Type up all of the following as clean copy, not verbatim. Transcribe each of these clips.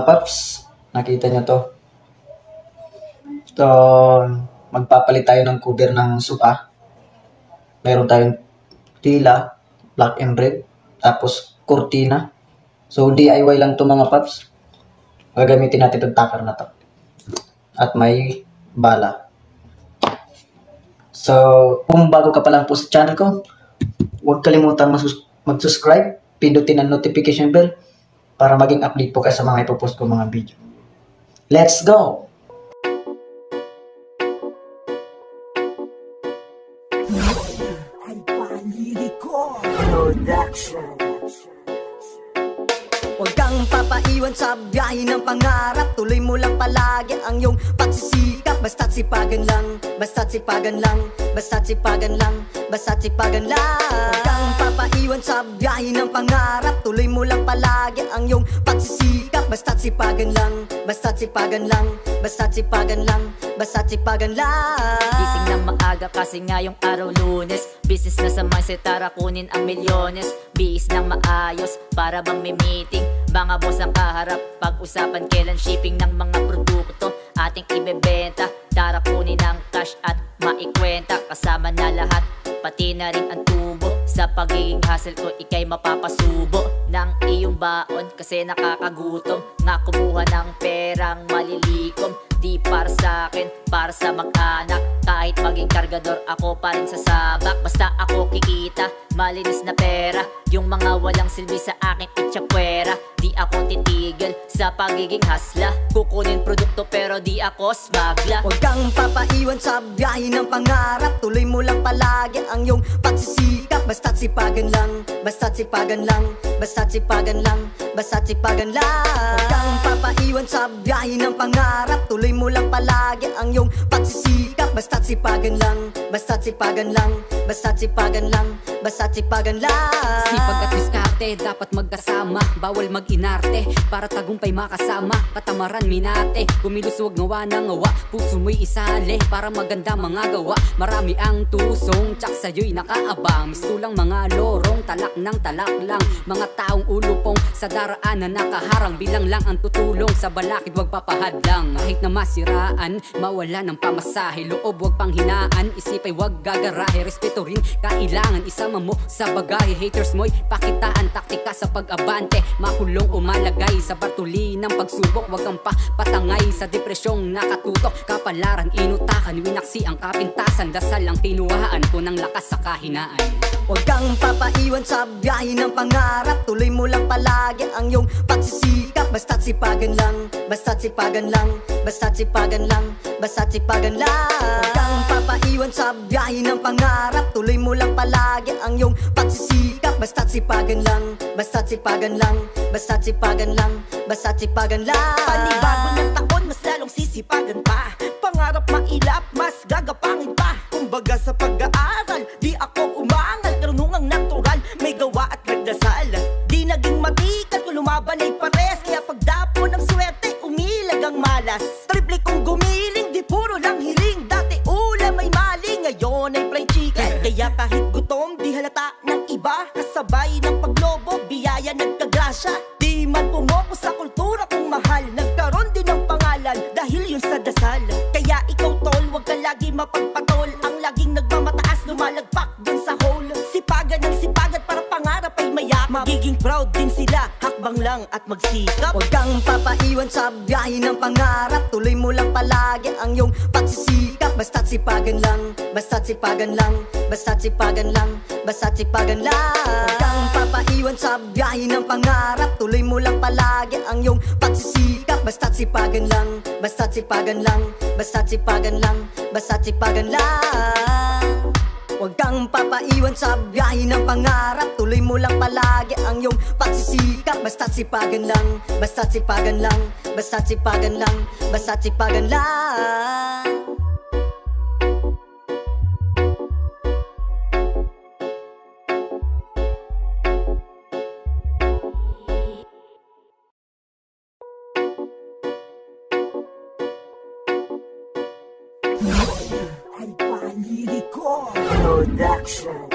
paps, nakita nyo to. So, magpapalit tayo ng cover ng sofa. Meron tayong tila, black and red, tapos kurtina. So, DIY lang to mga paps. Gagamitin natin itong takar na to. At may bala. So, kung bago ka pa lang po sa channel ko, huwag kalimutan mag-subscribe, pindutin ang notification bell para maging update po kayo sa mga ipopost ko mga video. Let's go! Huwag kang papaiwan sa biyahe ng pangarap. Tuloy mo lang palagi ang iyong pagsisikap. Basta't sipagan lang, basta't sipagan lang, basta't sipagan lang, basta't sipagan lang. Huwag kang papaiwan sa biyahe ng pangarap. Tuloy mo lang palagi ang iyong pagsisikap. Basta't sipagan lang, basta't sipagan lang, basta't sipagan lang, basta't sipagan lang. Gising ng maaga kasi ngayong araw Lunes. Business na sa mindset, tara kunin ang milyones. Bihis ng maayos, para bang may meeting. Mga boss ang kaharap, pag-usapan kailan shipping ng mga produkto ating ibebenta. Tara kunin ang cash at maikwenta. Kasama na lahat, pati na rin ang tubo. Sa pagiging hustle ko, ikay mapapasubo ng iyong baon kasi nakakagutom. Nga kumuha ng perang malilikom. Di para sa akin, para sa mag-anak. Kahit maging kargador, ako pa rin sa sabak. Basta ako kikita, malinis na pera. Yung mga walang silbi sa akin itsapwera. Di ako titigil sa pagiging hasla. Kukunin produkto pero di ako smagla. Huwag kang papaiwan sa biyahe ng pangarap. Tuloy mo lang palagi ang iyong pagsisikap. Basta't sipagan lang, basta't sipagan lang, basta't sipagan lang, basta't sipagan lang. Huwag kang papaiwan sa biyahe ng pangarap. Tuloy mo lang palagi ang iyong pagsisikap. Basta't sipagan lang, basta't sipagan lang, basta't sipagan lang, basta't sipagan lang. Sipag at diskarte, dapat magkasama. Bawal mag-inarte, para tagumpay makasama. Katamaran minate, kumilos huwag ngawa ng ngawa. Puso mo'y isali, para maganda mga gawa. Marami ang tusong, tsak sa'yo'y nakaabang. Mistulang mga lorong, talak ng talak lang. Mga taong ulupong, sa daraanan nakaharang. Bilang lang ang tutulong, sa balakid wag papahadlang. Kahit na masiraan, mawala ng pamasahe. Loob wag panghinaan, isip ay wag gagarahe. Respeto rin kailangan, isama mo sa bagahe. Haters mo'y pakitaan, taktika sa pag-abante. Makulong umalagay sa batuli ng pagsubok. Wag kang patangay sa depresyong nakatutok. Kapalaran inutakan, winaksi ang kapintasan. Dasal ang tinuhaan ko ng lakas sa kahinaan. Huwag kang papaiwan sa biyahe ng pangarap. Tuloy mo lang palagi ang iyong pagsisikap. Basta't sipagan lang, basta't sipagan lang, basta't sipagan lang, basta't sipagan lang. Huwag kang papaiwan sa biyahe ng pangarap. Tuloy mo lang palagi ang iyong pagsisikap. Basta't sipagan lang, basta't sipagan lang, basta't sipagan lang, basta't sipagan lang. Panibago ng taon, mas lalong sisipagan pa. Pangarap mailap, mas gagapangin pa. Kumbaga sa pag-aaral, di ako umangal. Karunungang natural, may gawa at nagdasal. Di naging matikat, kung lumaban ay pares. Kaya pagdapo ng swerte, umilag ang malas. Triple kong gumiling, di puro lang hiling. Dati ulam ay maling, ngayon ay fried chicken. Kaya kahit gutom, di halata ng iba. Kasabay ng paglobo, biyaya nagkagrasya. Di man pumoko sa kultura kung mahal. Nagkaroon din ng pangalan, dahil yun sa dasal. Kaya ikaw tol, wag ka lagi mapagpatol. Ang laging nagmamataas, lumalagpak dun sa hole. Sipagan ng sipagan para pangarap ay mayak. Magiging proud din sila, hakbang lang at magsikap. Huwag kang papaiwan sa biyahe ng pangarap. Tuloy mo lang palagi ang iyong pagsisikap. Basta't sipagan lang, basta't sipagan lang, basta't sipagan lang, basta't sipagan lang. Huwag kang papaiwan sa biyahe ng pangarap. Tuloy mo lang palagi ang iyong pagsisikap. Basta't sipagan lang, basta't sipagan lang, basta't sipagan lang, basta't sipagan lang. Huwag kang papaiwan sa biyahe ng pangarap. Tuloy mo lang palagi ang iyong pagsisikap. Basta't sipagan lang, basta't sipagan lang, basta't sipagan lang, basta't sipagan lang. Production.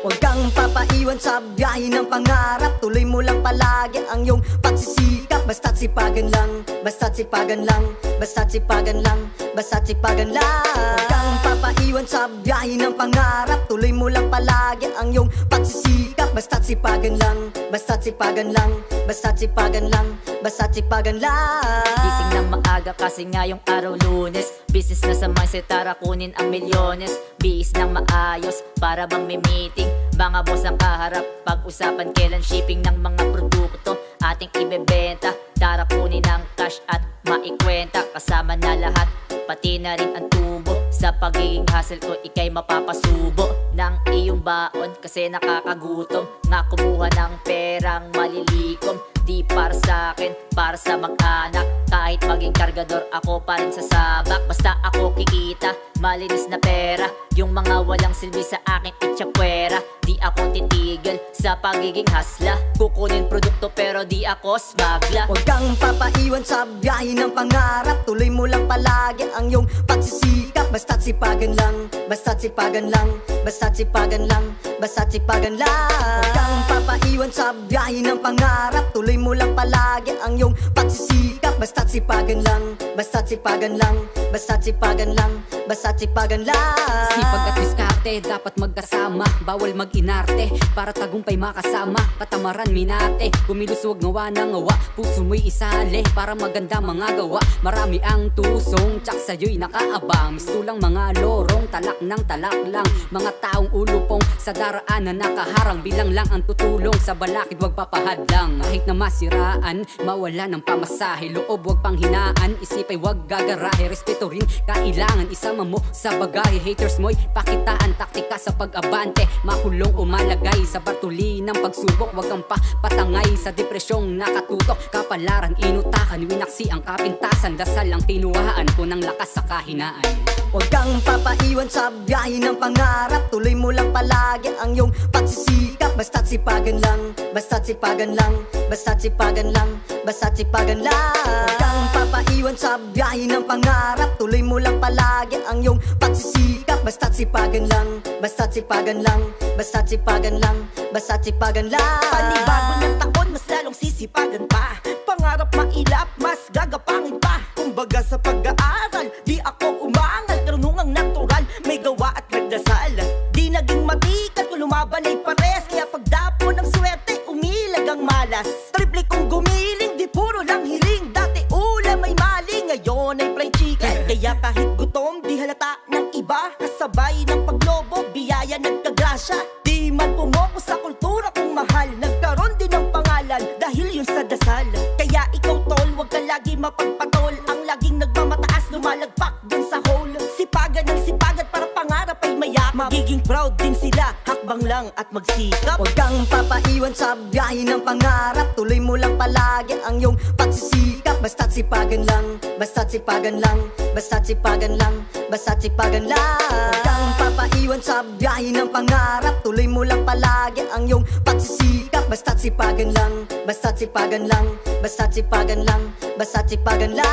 Huwag kang papaiwan sa biyahe ng pangarap. Tuloy mo lang palagi ang iyong pagsisikap. Basta't sipagan lang, basta't sipagan lang, basta't sipagan lang, basta't sipagan lang. Huwag kang papaiwan sa biyahe ng pangarap. Tuloy mo lang palagi ang iyong pagsisikap. Basta't sipagan lang, basta't sipagan lang, basta't sipagan lang, basta't sipagan lang. Gising ng maaga kasi ngayong araw Lunes. Business na sa mindset, tara kunin ang milyones. Bihis ng maayos, para bang may meeting. Mga boss ang kaharap, pag-usapan kailan shipping ng mga produkto ating ibebenta. Tara kunin ang cash at maikwenta. Kasama na lahat, pati na rin ang tubo. Sa pagiging hustle ko, ikay mapapasubo ng iyong baon kasi nakakagutom. Nga kumuha ng perang malilikom. Di para sa akin, para sa mag-anak. Kahit maging kargador, ako pa rin sa sabak. Basta ako kikita, malinis na pera. Yung mga walang silbi sa akin itchapwera. Di ako titigil sa pagiging hasla. Kukunin produkto pero di ako smagla. Huwag kang papaiwan sa biyahe ng pangarap. Tuloy mo lang palagi ang iyong pagsisikap. Basta't sipagan lang, basta't sipagan lang, basta't sipagan lang, basta't sipagan lang. Huwag kang papaiwan sa biyahe ng pangarap. Tuloy mo lang palagi ang iyong pagsisikap. Basta't sipagan lang, basta't sipagan lang, basta't sipagan lang, basta't sipagan lang. Sipag at diskarte, dapat magkasama. Bawal mag-inarte, para tagumpay makasama. Katamaran minate, kumilos huwag ngawa ng ngawa. Puso mo'y isali, para maganda mga gawa. Marami ang tusong, tsak sa'yo'y nakaabang. Mistulang mga lorong, talak ng talak lang. Mga taong ulupong, sa daraanan nakaharang. Bilang lang ang tutulong, sa balakid wag papahadlang. Kahit na masiraan, mawala ng pamasahe. Loob wag panghinaan, isip ay wag gagarahe. Respeto rin kailangan, isama mo sa bagahe. Haters mo'y pakitaan, taktika sa pag-abante. Makulong o malagay sa batuli ng pagsubok. Wag kang patangay sa depresyong nakatutok. Kapalaran, inutakan, winaksi ang kapintasan. Dasal ang tinuhaan ko ng lakas sa kahinaan. Huwag kang papaiwan sa biyahe ng pangarap. Tuloy mo lang palagi ang iyong pagsisikap. Basta't sipagan lang, basta't sipagan lang, basta't sipagan lang, basta't sipagan lang. Huwag kang papaiwan sa biyahe ng pangarap. Tuloy mo lang palagi ang iyong pagsisikap. Basta't sipagan lang, basta't sipagan lang, basta't sipagan lang, basta't sipagan lang. Panibago ng taon, mas lalong sisipagan pa. Pangarap mailap, mas gagapangin pa. Kumbaga sa pag-aaral, di ako umangal. Karunungang natural, may gawa at nagdasal. Di naging matikat, kung lumaban ay pares. Kaya pagdapo ng swerte, umilag ang malas. Triple kong gumiling, di puro lang hiling. Dati ulam ay maling, ngayon ay fried chicken. Kaya kahit gutom, di halata ng iba. Kasabay ng paglobo, biyaya nagkagrasya. Di man pumoko sa kultura kung mahal. Nagkaroon din ng pangalan, dahil yun sa dasal. Kaya ikaw tol, wag ka lagi mapagpatol. Ang laging nagmamataas, lumalagpak dun sa hole. Sipagan ng sipagan para pangarap ay mayak. Magiging proud din sila, hakbang lang at magsikap. Huwag kang papaiwan sa biyahe ng pangarap. Tuloy mo lang palagi ang iyong pagsisikap. Basta't sipagan lang, basta't sipagan lang, basta't sipagan lang, basta't sipagan lang. Huwag kang papaiwan sa biyahe ng pangarap. Tuloy mo lang palagi ang iyong pagsisikap. Basta't sipagan lang, basta't sipagan lang, basta't sipagan lang, basta't sipagan lang.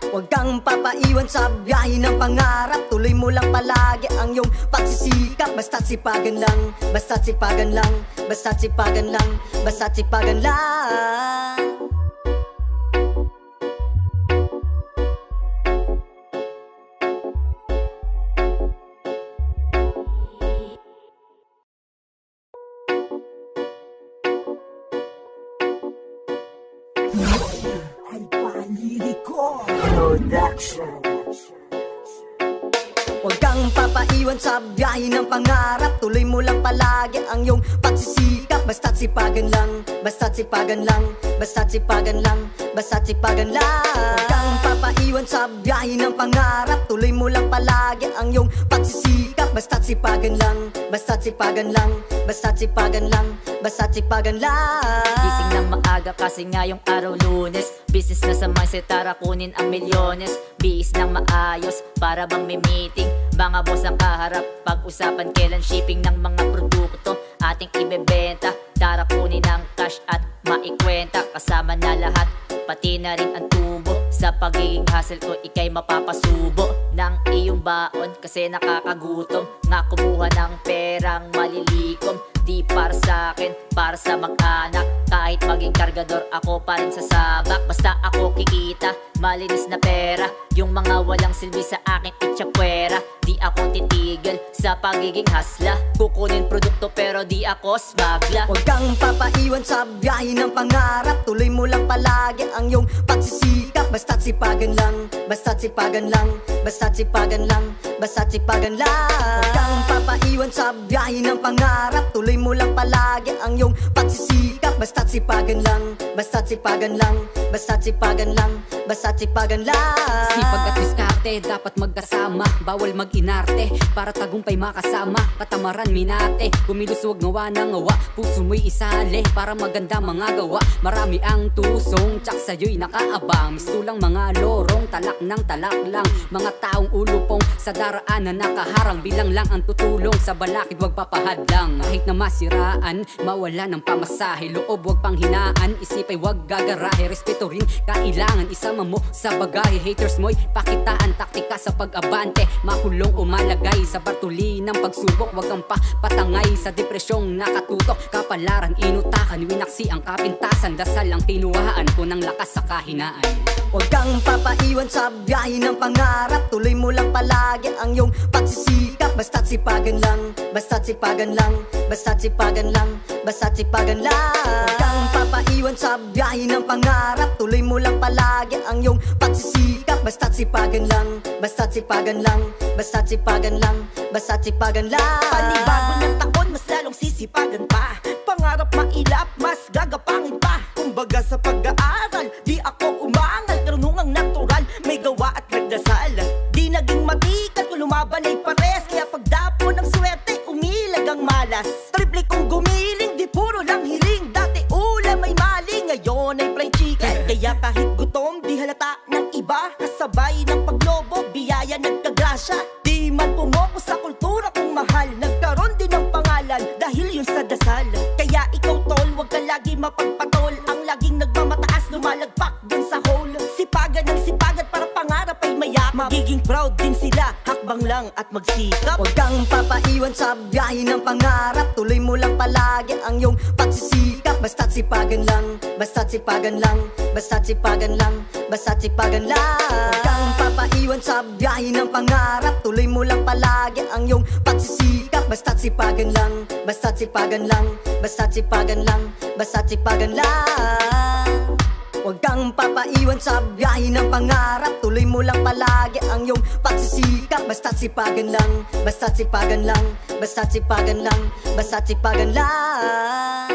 Huwag kang papaiwan sa biyahe ng pangarap. Tuloy mo lang palagi ang iyong pagsisikap. Basta't sipagan lang, basta't sipagan lang, basta't sipagan lang, basta't sipagan lang. Huwag kang papaiwan sa biyahe ng pangarap. Tuloy mo lang palagi ang iyong pagsisikap. Basta't sipagan lang, basta't sipagan lang, basta't sipagan lang, basta't sipagan lang. Huwag kang papaiwan sa biyahe ng pangarap. Tuloy mo lang palagi ang iyong pagsisikap. Basta't sipagan lang, basta't sipagan lang, basta't sipagan lang, basta't sipagan lang. Gising ng maaga kasi ngayong araw Lunes. Business na sa mindset, tara kunin ang milyones. Bihis ng maayos, para bang may meeting. Mga boss ang kaharap, pag-usapan kailan shipping ng mga produkto ating ibebenta. Tara kunin ang cash at maikwenta. Kasama na lahat, pati na rin ang tubo. Sa pagiging hustle ko, ikay mapapasubo ng iyong baon kasi nakakagutom. Nga kumuha ng perang malilikom, di para sa akin, para sa mag-anak. Kahit maging kargador, ako pa rin sa sabak. Basta ako kikita, malinis na pera. Yung mga walang silbi sa akin itchapwera. Di ako titigil sa pagiging hasla. Kukunin produkto pero di ako smagla. Huwag kang papaiwan sa biyahe ng pangarap. Tuloy mo lang palagi ang iyong pagsisikap. Basta't sipagan lang, basta't sipagan lang, basta't sipagan lang, basta't sipagan lang. Huwag kang papaiwan sa biyahe ng pangarap. Tuloy mo lang palagi ang iyong pagsisikap. Basta't sipagan lang, basta't sipagan lang, basta't sipagan lang, basta't sipagan lang. Sipag at diskarte, dapat magkasama. Bawal mag-inarte, para tagumpay makasama. Katamaran minate, kumilos huwag ngawa ng ngawa. Puso mo'y isali, para maganda mga gawa. Marami ang tusong, tsak sa'yo'y nakaabang. Mistulang mga lorong, talak ng talak lang. Mga taong ulupong, sa daraanan nakaharang. Bilang lang ang tutulong, sa balakid wag papahadlang. Kahit na masiraan, mawala ng pamasahe. Loob wag panghinaan, isip ay wag gagarahe. Respeto rin kailangan, isama mo sa bagahe. Haters mo'y pakitaan, taktika sa pag-abante. Makulong umalagay sa bartuli ng pagsubok. Wag kang patangay sa depresyong nakatutok. Kapalaran, inutakan, winaksi ang kapintasan. Dasal ang tinuhaan ko ng lakas sa kahinaan. Huwag kang papaiwan sa biyahe ng pangarap. Tuloy mo lang palagi ang iyong pagsisikap. Basta't sipagan lang, basta't sipagan lang, basta't sipagan lang, basta't sipagan lang. Huwag kang papaiwan sa biyahe ng pangarap. Tuloy mo lang palagi ang iyong pagsisikap. Basta't sipagan lang, basta't sipagan lang, basta't sipagan lang, basta't sipagan lang. Panibago ng taon, mas lalong sisipagan pa. Pangarap mailap, mas gagapangin pa. Kumbaga sa pag-aaral, di ako umangal. Karunungang natural, may gawa at nagdasal. Di naging matikat, kung lumaban ay pares. Kaya pagdapo ng swerte, umilag ang malas. Triple kong gumiling, di puro lang hiling. Dati ulam ay maling, ngayon ay fried chicken. Kaya kahit gutom, di halata ng iba. Kasabay ng paglobo, biyaya nagkagrasya. Di man pumoko sa kultura kong mahal. Nagkaroon din ng pangalan, dahil yun sa dasal. Kaya ikaw tol, wag ka lagi mapagpatol. Ang laging nagmamataas, lumalagpak dun sa hole. Sipagan ng sipagan para pangarap ay mayak. Magiging proud din sila, hakbang lang at magsikap. Huwag kang papaiwan sa biyahe ng pangarap. Tuloy mo lang palagi ang iyong pagsisikap. Basta't sipagan lang, basta't sipagan lang, basta't sipagan lang, basta't sipagan lang. Huwag kang papaiwan sa biyahe ng pangarap. Tuloy mo lang palagi ang iyong pagsisikap. Basta't sipagan lang, basta't sipagan lang, basta't sipagan lang, basta't sipagan lang. Huwag kang papaiwan sa biyahe ng pangarap. Tuloy mo lang palagi ang iyong pagsisikap. Basta't sipagan lang, basta't sipagan lang, basta't sipagan lang, basta't sipagan lang.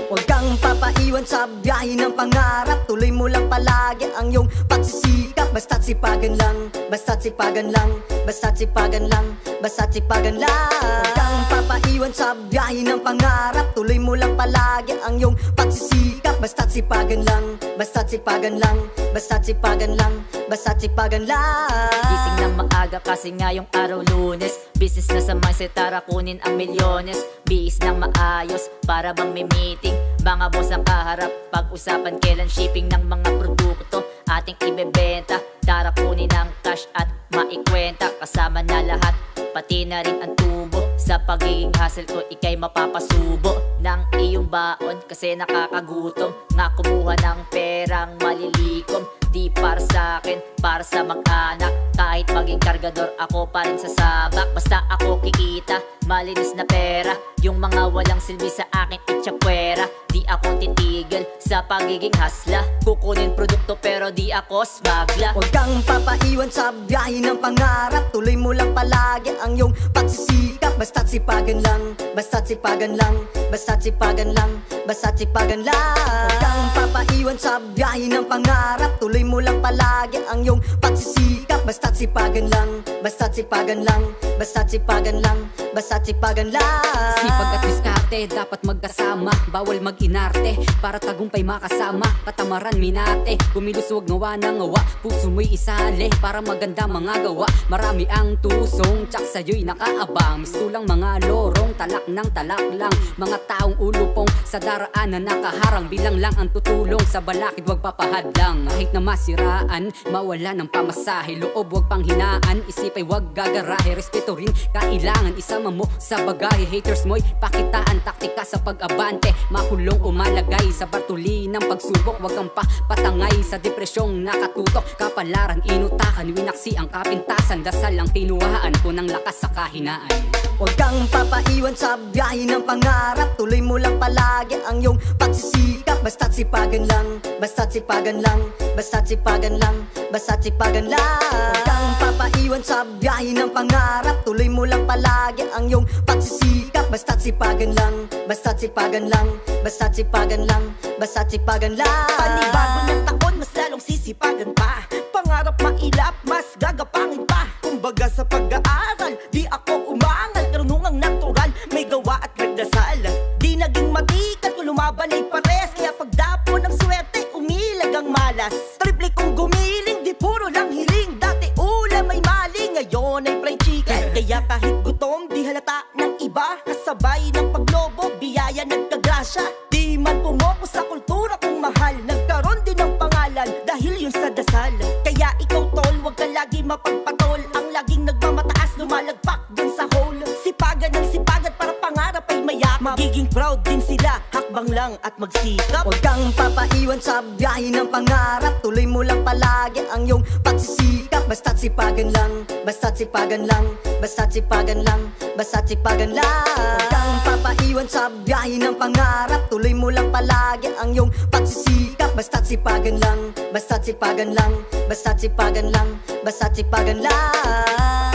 Huwag kang papaiwan sa biyahe ng pangarap. Tuloy mo lang palagi ang iyong pagsisikap. Basta't sipagan lang, basta't sipagan lang, basta't sipagan lang, basta't sipagan lang. Huwag kang papaiwan sa biyahe ng pangarap. Tuloy mo lang palagi ang iyong pagsisikap. Basta't sipagan lang, basta't sipagan lang, basta't sipagan lang, basta't sipagan lang. Gising ng maaga kasi ngayong araw Lunes. Business na sa mindset, tara kunin ang milyones. Bihis ng maayos, para bang may meeting. Mga boss ang kaharap, pag-usapan kailan shipping ng mga produkto ating ibebenta. Tara kunin ang cash at maikwenta. Kasama na lahat, pati na rin ang tubo. Sa pagiging hustle ko, ikay mapapasubo ng iyong baon kasi nakakagutom. Nga kumuha ng perang malilikom, di para sa akin, para sa mag-anak. Kahit maging kargador, ako pa rin sa sabak. Basta ako kikita, malinis na pera. Yung mga walang silbi sa akin itchapwera. Di ako titigil sa pagiging hasla. Kukunin produkto pero di ako smagla. Huwag kang papaiwan sa biyahe ng pangarap. Tuloy mo lang palagi ang iyong pagsisikap. Basta't sipagan lang, basta't sipagan lang, basta't sipagan lang, basta't sipagan lang. Huwag kang papaiwan sa biyahe ng pangarap. Tuloy mo lang palagi ang iyong pagsisikap. Basta't sipagan lang, basta't sipagan lang, basta't sipagan lang, basta't sipagan lang. Sipag at diskarte, dapat magkasama. Bawal mag-inarte, para tagumpay makasama. Katamaran minate, kumiluswag ngawa ng ngawa. Puso mo'y isali, para maganda mga gawa. Marami ang tusong, tsak sa'yo'y nakaabang. Mistulang mga lorong, talak ng talak lang. Mga taong ulupong, sa daraanan nakaharang. Bilang lang ang tutulong, sa balakid wag papahadlang. Kahit na masiraan, mawala ng pamasahe. Loob wag panghinaan, isip ay wag gagarahe. Respeto rin kailangan, isama mo sa bagahe. Haters mo'y pakitaan, taktika sa pag-abante. Makulong umalagay sa bartuli ng pagsubok. Wag kang patangay sa depresyong nakatutok. Kapalaran, inutakan, winaksi ang kapintasan. Dasal ang tinuhaan ko ng lakas sa kahinaan. Huwag kang papaiwan sa biyahe ng pangarap. Tuloy mo lang palagi ang iyong pagsisikap. Basta't sipagan lang, basta't sipagan lang, basta't sipagan lang, basta't sipagan lang. Huwag kang papaiwan sa biyahe ng pangarap. Tuloy mo lang palagi ang iyong pagsisikap. Basta't sipagan lang, basta't sipagan lang, basta't sipagan lang, basta't sipagan lang. Panibago ng taon, mas lalong sisipagan pa. Pangarap mailap, mas gagapangin pa. Kumbaga sa pag-aaral, di ako umangal. Karunungang natural, may gawa at nagdasal. Di naging matikat, kung lumaban ay pares. Kaya pagdapo ng swerte, umilag ang malas. Triple kong gumiling, di puro lang hiling. Dati ulam ay maling, ngayon ay fried chicken. Kaya kahit gutom, di halata ng iba. Kasabay ng paglobo, biyaya nagkagrasya. Di man pumoko sa kultura kong mahal. Nagkaroon din ng pangalan, dahil yun sa dasal. Kaya ikaw tol, wag ka lagi mapagpatol. Ang laging nagmamataas, lumalagpak din sa hole. Sipagan ng sipagan para pangarap ay mayak. Magiging proud din sila, hakbang lang at magsikap. Huwag kang papaiwan sa biyahe ng pangarap. Tuloy mo lang palagi ang iyong pagsisikap. Basta't sipagan lang, basta't sipagan lang, basta't sipagan lang, basta't sipagan lang. Huwag kang papaiwan sa biyahe ng pangarap. Tuloy mo lang palagi ang iyong pagsisikap. Basta't sipagan lang, basta't sipagan lang, basta't sipagan lang, basta't sipagan lang.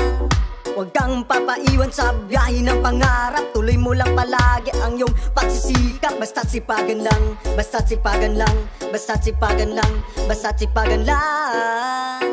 Huwag kang papaiwan sa biyahe ng pangarap. Tuloy mo lang palagi ang iyong pagsisikap. Basta't sipagan lang, basta't sipagan lang, basta't sipagan lang, basta't sipagan lang.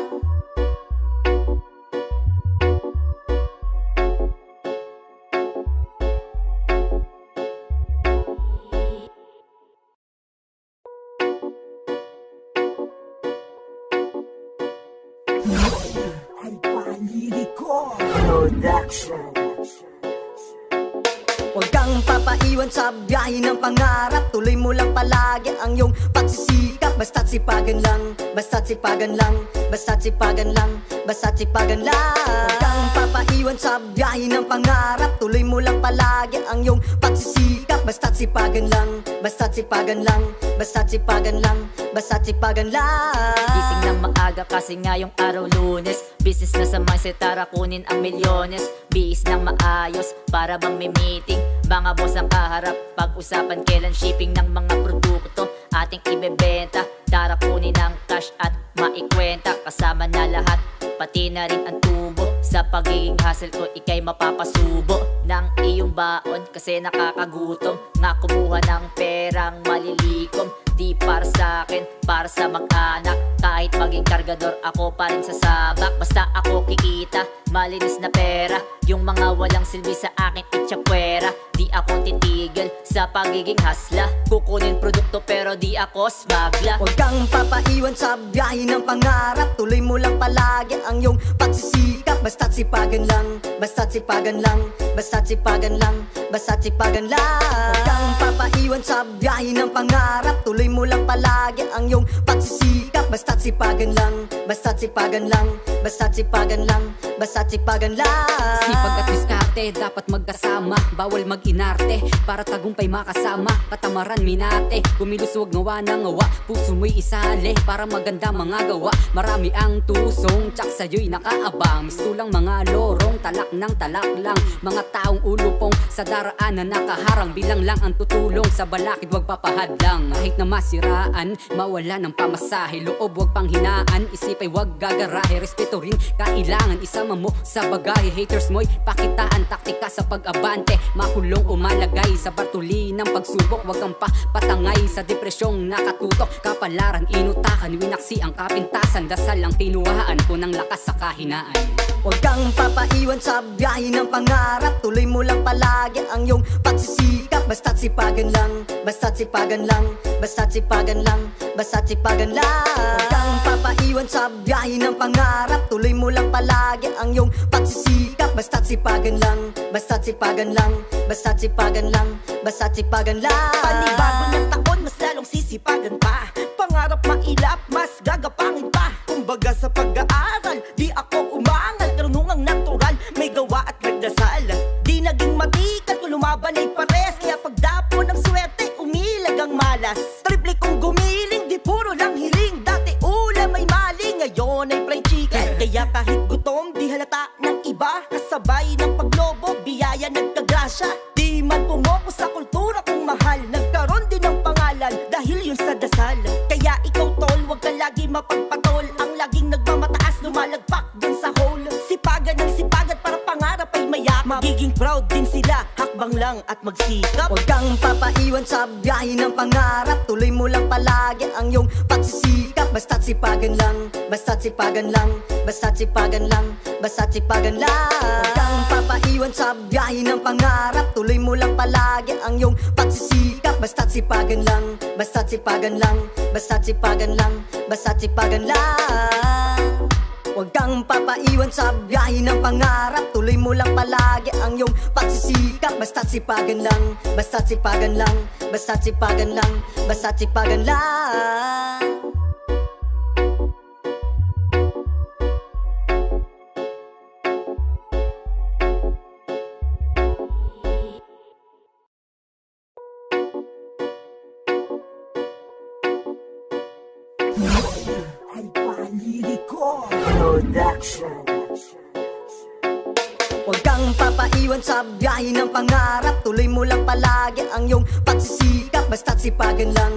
Huwag kang papaiwan sa biyahe ng pangarap. Tuloy mo lang palagi ang iyong pagsisikap. Basta't sipagan lang, basta't sipagan lang, basta't sipagan lang, basta't sipagan lang. Huwag kang papaiwan sa biyahe ng pangarap. Tuloy mo lang palagi ang iyong pagsisikap. Basta't sipagan lang, basta't sipagan lang, basta't sipagan lang, basta't sipagan lang. Gising ng maaga kasi ngayong araw Lunes. Business na sa mindset, tara kunin ang milyones. Bihis ng maayos, para bang may meeting. Mga boss ang kaharap, pag-usapan kailan shipping ng mga produkto ating ibebenta. Tara kunin ang cash at maikwenta. Kasama na lahat, pati na rin ang tubo. Sa pagiging hustle ko, ikay mapapasubo ng iyong baon kasi nakakagutom. Nga kumuha ng perang malilikom. Di para sa akin, para sa mag-anak. Kahit maging kargador, ako pa rin sa sabak. Basta ako kikita, malinis na pera. Yung mga walang silbi sa akin, itchapwera. Di ako titigil sa pagiging hasla. Kukunin produkto pero di ako smagla. Huwag kang papaiwan sa biyahe ng pangarap. Tuloy mo lang palagi ang iyong pagsisikap. Basta't sipagan lang, basta't sipagan lang, basta't sipagan lang, basta't sipagan lang. Huwag kang papaiwan sa biyahe ng pangarap. Tuloy mo lang palagi ang iyong pagsisikap. Basta't sipagan lang, basta't sipagan lang, basta't sipagan lang, basta't sipagan lang. Sipag at diskarte, dapat magkasama. Bawal mag-inarte, para tagumpay makasama. Katamaran minate, kumiluswag ngawa ng ngawa. Puso mo'y isali, para maganda mga gawa. Marami ang tusong, tsak sa'yo'y nakaabang. Mistulang mga lorong, talak ng talak lang. Mga taong ulupong, sa daraanan nakaharang. Bilang lang ang tutulong, sa balakid wag papahadlang. Kahit na masiraan, mawala ng pamasahe. Loob wag panghinaan, isip pa'y wag gagarahe. Respeto rin kailangan isama mo sa bagahe. Haters mo'y pakitaan taktika sa pag-abante. Makulong umalagay sa bartuli ng pagsubok. Wag kang patangay sa depresyong nakatutok. Kapalaran inutakan, winaksi ang kapintasan. Dasal ang tinuhaan ko ng lakas sa kahinaan. Huwag kang papaiwan sa biyahe ng pangarap. Tuloy mo lang palagi ang iyong pagsisikap. Basta't sipagan lang, basta't sipagan lang, basta't sipagan lang, basta't sipagan lang. Huwag kang papaiwan sa biyahe ng pangarap. Tuloy mo lang palagi ang iyong pagsisikap. Basta't sipagan lang, basta't sipagan lang, basta't sipagan lang, basta't sipagan lang. Panibago ng taon, mas lalong sisipagan pa. Pangarap mailap, mas gagapangin pa. Kumbaga sa pag-aaral, di ako umangal. Karunungang natural, may gawa at nagdasal. Di naging matikat kung lumaban ay pares. Kaya pagdapo ng swerte, umilag ang malas. Triple kong gumiling, di puro lang hiling. Dati ulam ay maling, ngayon ay fried chicken. Kaya kahit gutom, di halata ng iba. Kasabay ng paglobo, biyaya nagkagrasya. Di man pumoko sa kultura kong mahal. Nagkaroon din ng pangalan, dahil yun sa dasal. Kaya ikaw tol, wag ka lagi mapagpatol. Ang laging nagmamataas, lumalagpak din sa hole. Sipagan ng sipagan para pangarap ay mayak. Magiging proud din sila, hakbang lang at magsikap. Huwag kang papaiwan sa biyahe ng pangarap. Tuloy mo lang palagi ang iyong pagsisikap. Basta't sipagan lang, basta't sipagan lang, basta't sipagan lang, basta't sipagan lang. Huwag kang papaiwan sa biyahe ng pangarap. Tuloy mo lang palagi ang iyong pagsisikap. Basta't sipagan lang, basta't sipagan lang, basta't sipagan lang, basta't sipagan lang. Huwag kang papaiwan sa biyahe ng pangarap. Tuloy mo lang palagi ang iyong pagsisikap. Basta't sipagan lang, basta't sipagan lang, basta't sipagan lang, basta't sipagan lang. Huwag kang papaiwan sa biyahe ng pangarap. Tuloy mo lang palagi ang iyong pagsisikap. Basta't sipagan lang.